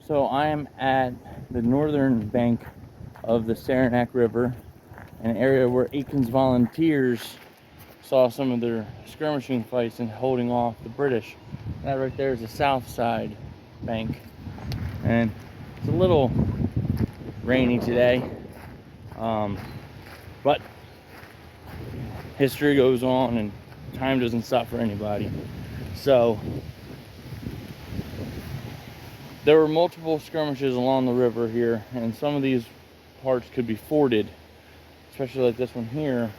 So I am at the northern bank of the Saranac River, an area where Aiken's volunteers saw some of their skirmishing fights and holding off the British. That right there is the south side bank, and it's a little rainy today, but history goes on and time doesn't stop for anybody. So there were multiple skirmishes along the river here, and some of these parts could be forded, especially like this one here.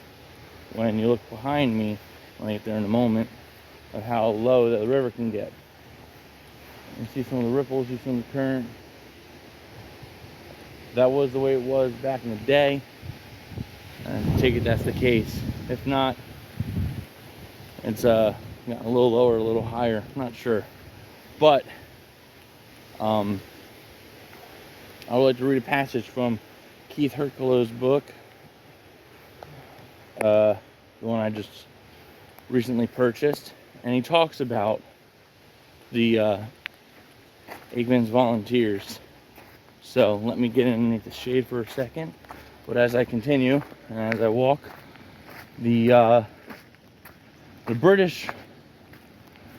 When you look behind me, when I get there in a moment, of how low that the river can get. You see some of the ripples, you see some of the current. That was the way it was back in the day. And I take it that's the case. If not, it's gotten a little lower, a little higher. I'm not sure. But I would like to read a passage from Keith Herkalo's book, the one I just recently purchased, and he talks about the Aiken's volunteers. So let me get underneath the shade for a second. But as I continue and as I walk, the British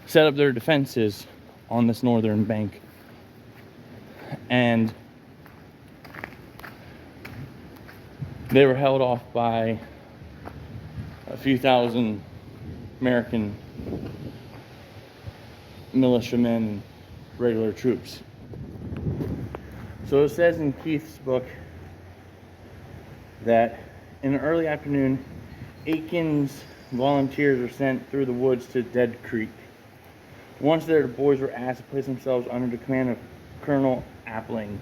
set up their defenses on this northern bank, and they were held off by a few thousand American militiamen, regular troops. So it says in Keith's book that in the early afternoon, Aiken's volunteers were sent through the woods to Dead Creek. Once there, the boys were asked to place themselves under the command of Colonel Appling.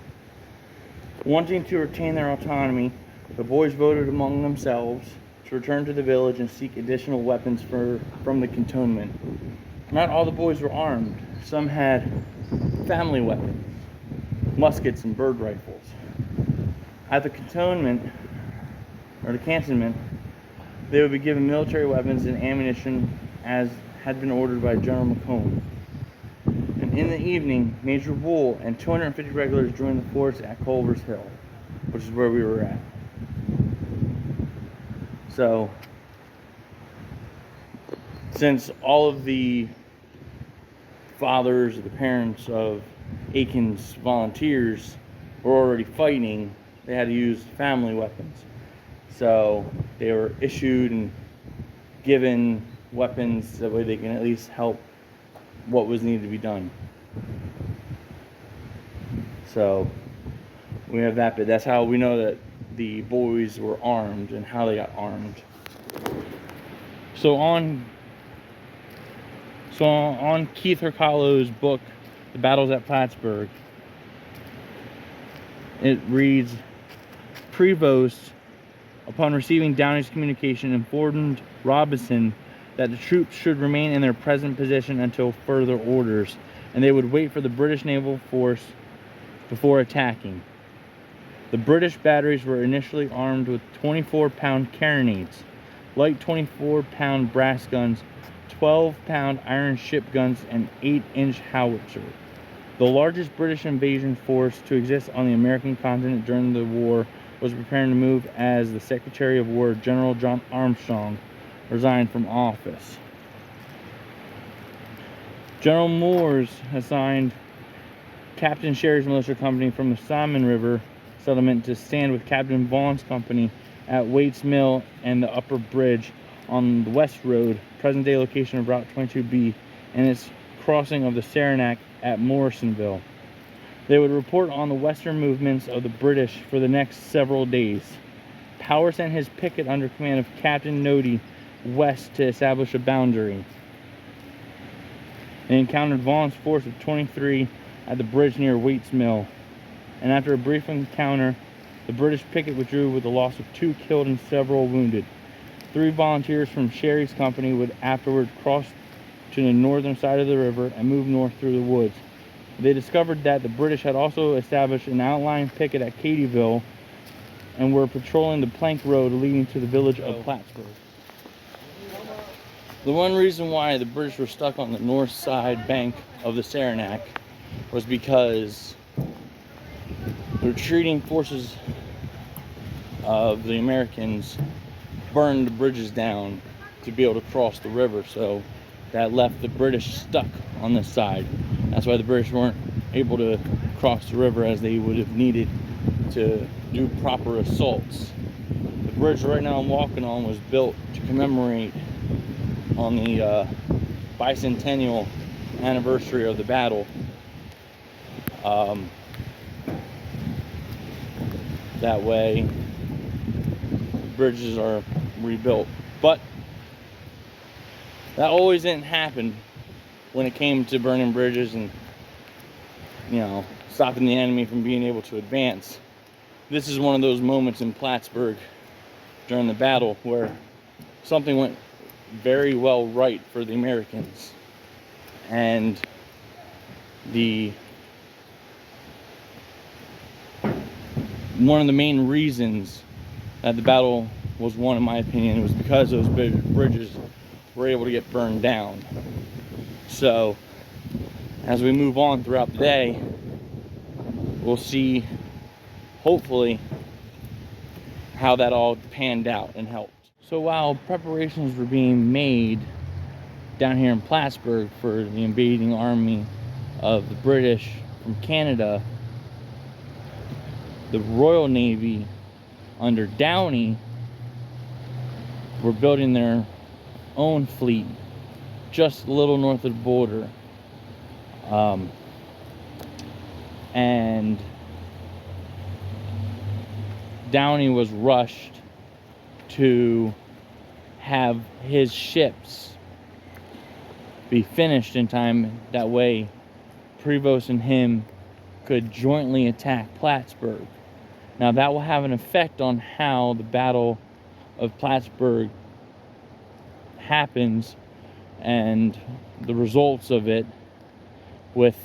Wanting to retain their autonomy, the boys voted among themselves to return to the village and seek additional weapons from the cantonment. Not all the boys were armed. Some had family weapons, muskets and bird rifles. At the cantonment, they would be given military weapons and ammunition as had been ordered by General Macomb. And in the evening, Major Wool and 250 regulars joined the force at Culver's Hill, which is where we were at. So, since all of the fathers, the parents of Aiken's volunteers were already fighting, they had to use family weapons. So they were issued and given weapons that way they can at least help what was needed to be done. So we have that bit. That's how we know that the boys were armed and how they got armed. So on Keith Herkalo's book, The Battles at Plattsburgh, it reads, Prevost, upon receiving Downey's communication, informed Robinson that the troops should remain in their present position until further orders, and they would wait for the British naval force before attacking. The British batteries were initially armed with 24-pound carronades, light 24-pound brass guns, 12-pound iron ship guns, and 8-inch howitzer. The largest British invasion force to exist on the American continent during the war was preparing to move as the Secretary of War, General John Armstrong, resigned from office. General Moores assigned Captain Sherry's militia company from the Saranac River settlement to stand with Captain Vaughan's company at Waite's Mill and the Upper Bridge on the West Road, present-day location of Route 22B, and its crossing of the Saranac at Morrisonville. They would report on the western movements of the British for the next several days. Power sent his picket under command of Captain Nody west to establish a boundary. They encountered Vaughan's force of 23 at the bridge near Waite's Mill, and after a brief encounter, the British picket withdrew with a loss of 2 killed and several wounded. 3 volunteers from Sherry's company would afterward cross to the northern side of the river and move north through the woods. They discovered that the British had also established an outlying picket at Cadyville and were patrolling the plank road leading to the village of Plattsburgh. The one reason why the British were stuck on the north side bank of the Saranac was because the retreating forces of the Americans burned the bridges down to be able to cross the river, so that left the British stuck on this side. That's why the British weren't able to cross the river as they would have needed to do proper assaults. The bridge right now I'm walking on was built to commemorate on the bicentennial anniversary of the battle. That way bridges are rebuilt. But that always didn't happen when it came to burning bridges and, you know, stopping the enemy from being able to advance. This is one of those moments in Plattsburgh during the battle where something went very well right for the Americans. And one of the main reasons that the battle was won, in my opinion, was because those bridges were able to get burned down. So as we move on throughout the day, we'll see, hopefully, how that all panned out and helped. So while preparations were being made down here in Plattsburgh for the invading army of the British from Canada, the Royal Navy under Downey were building their own fleet just a little north of the border. And Downey was rushed to have his ships be finished in time. That way Prevost and him could jointly attack Plattsburgh. Now that will have an effect on how the Battle of Plattsburgh happens and the results of it, with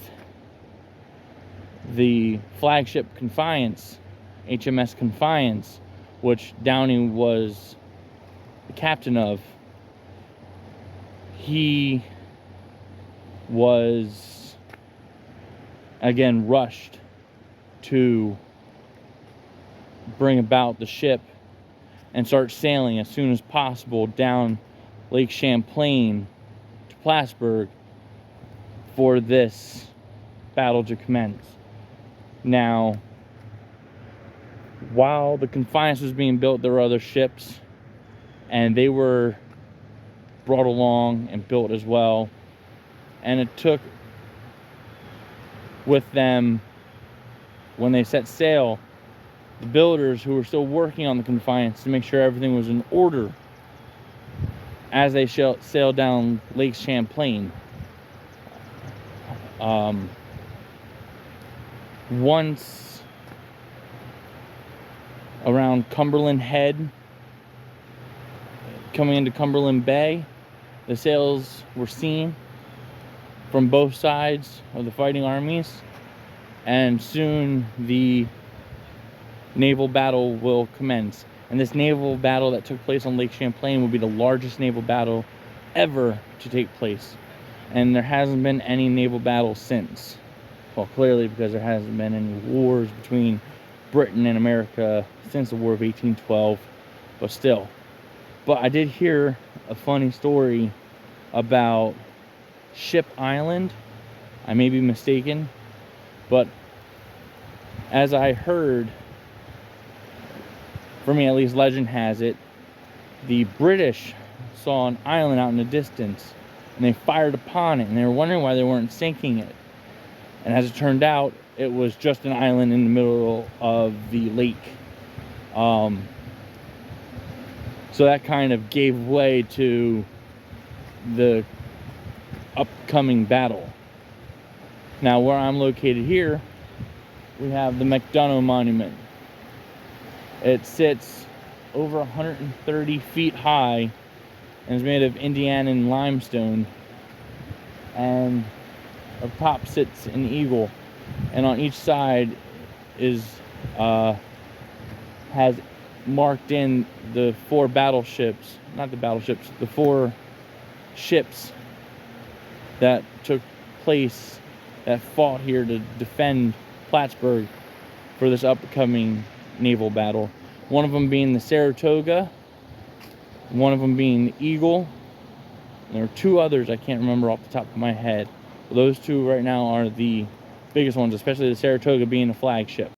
the flagship Confiance, HMS Confiance, which Downey was the captain of. He was again rushed to bring about the ship and start sailing as soon as possible down Lake Champlain to Plattsburgh for this battle to commence. Now, while the Confiance was being built, there were other ships, and they were brought along and built as well. And it took with them, when they set sail, the builders who were still working on the Confiance to make sure everything was in order as they sailed down Lake Champlain. Once around Cumberland Head, coming into Cumberland Bay, the sails were seen from both sides of the fighting armies, and soon the naval battle will commence. And this naval battle that took place on Lake Champlain will be the largest naval battle ever to take place. And there hasn't been any naval battle since. Well, clearly because there hasn't been any wars between Britain and America since the War of 1812, but still. But I did hear a funny story about Ship Island. I may be mistaken, but as I heard, for me at least, legend has it, the British saw an island out in the distance and they fired upon it, and they were wondering why they weren't sinking it. And as it turned out, it was just an island in the middle of the lake. So that kind of gave way to the upcoming battle. Now, where I'm located here, we have the MacDonough Monument. It sits over 130 feet high and is made of Indiana limestone, and up top sits an eagle, and on each side is has marked in the four battleships, the four ships that took place, that fought here to defend Plattsburgh for this upcoming naval battle. One of them being the Saratoga, one of them being the Eagle, and there are two others I can't remember off the top of my head. But those two right now are the biggest ones, especially the Saratoga being a flagship.